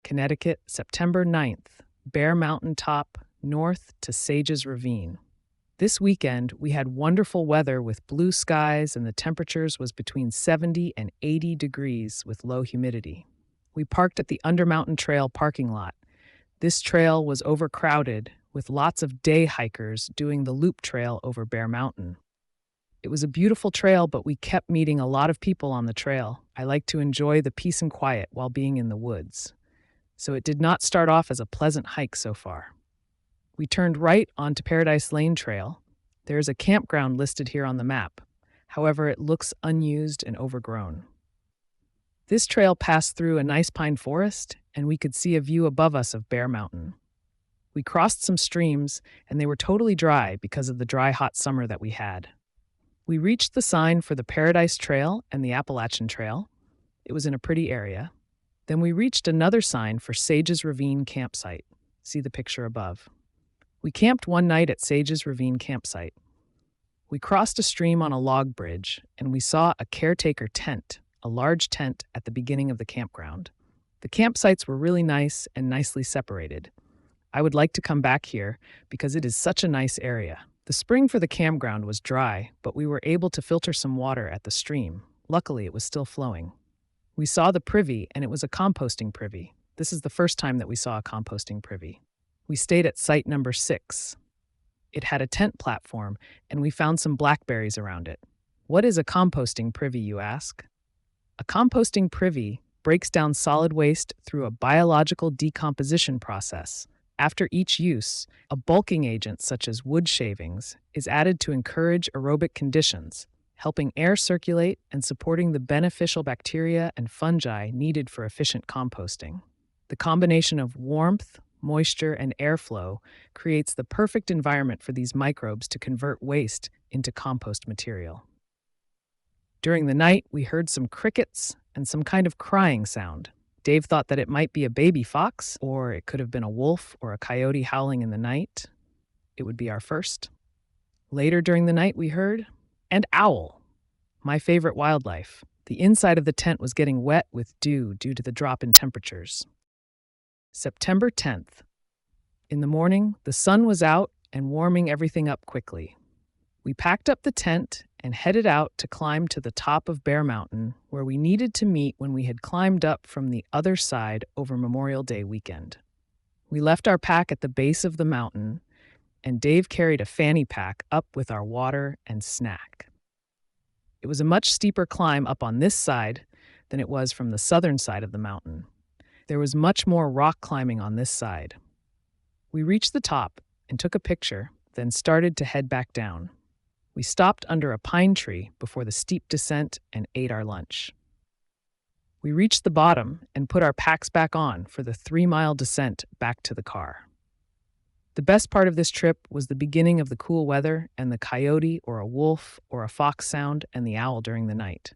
Connecticut, September 9th, Bear Mountain Top, north to Sages Ravine. This weekend, we had wonderful weather with blue skies, and the temperatures was between 70 and 80 degrees with low humidity. We parked at the Undermountain Trail parking lot. This trail was overcrowded, with lots of day hikers doing the loop trail over Bear Mountain. It was a beautiful trail, but we kept meeting a lot of people on the trail. I like to enjoy the peace and quiet while being in the woods. So it did not start off as a pleasant hike so far. We turned right onto Paradise Lane Trail. There is a campground listed here on the map. However, it looks unused and overgrown. This trail passed through a nice pine forest, and we could see a view above us of Bear Mountain. We crossed some streams, and they were totally dry because of the dry, hot summer that we had. We reached the sign for the Paradise Trail and the Appalachian Trail. It was in a pretty area. Then we reached another sign for Sages Ravine Campsite. See the picture above. We camped one night at Sages Ravine Campsite. We crossed a stream on a log bridge, and we saw a caretaker tent, a large tent at the beginning of the campground. The campsites were really nice and nicely separated. I would like to come back here because it is such a nice area. The spring for the campground was dry, but we were able to filter some water at the stream. Luckily, it was still flowing. We saw the privy, and it was a composting privy. This is the first time that we saw a composting privy. We stayed at site number 6. It had a tent platform, and we found some blackberries around it. What is a composting privy, you ask? A composting privy breaks down solid waste through a biological decomposition process. After each use, a bulking agent such as wood shavings is added to encourage aerobic conditions, helping air circulate and supporting the beneficial bacteria and fungi needed for efficient composting. The combination of warmth, moisture, and airflow creates the perfect environment for these microbes to convert waste into compost material. During the night, we heard some crickets and some kind of crying sound. Dave thought that it might be a baby fox, or it could have been a wolf or a coyote howling in the night. It would be our first. Later during the night, we heard an owl, my favorite wildlife. The inside of the tent was getting wet with dew due to the drop in temperatures. September 10th. In the morning, the sun was out and warming everything up quickly. We packed up the tent and headed out to climb to the top of Bear Mountain, where we needed to meet when we had climbed up from the other side over Memorial Day weekend. We left our pack at the base of the mountain, and Dave carried a fanny pack up with our water and snack. It was a much steeper climb up on this side than it was from the southern side of the mountain. There was much more rock climbing on this side. We reached the top and took a picture, then started to head back down. We stopped under a pine tree before the steep descent and ate our lunch. We reached the bottom and put our packs back on for the 3-mile descent back to the car. The best part of this trip was the beginning of the cool weather and the coyote or a wolf or a fox sound and the owl during the night.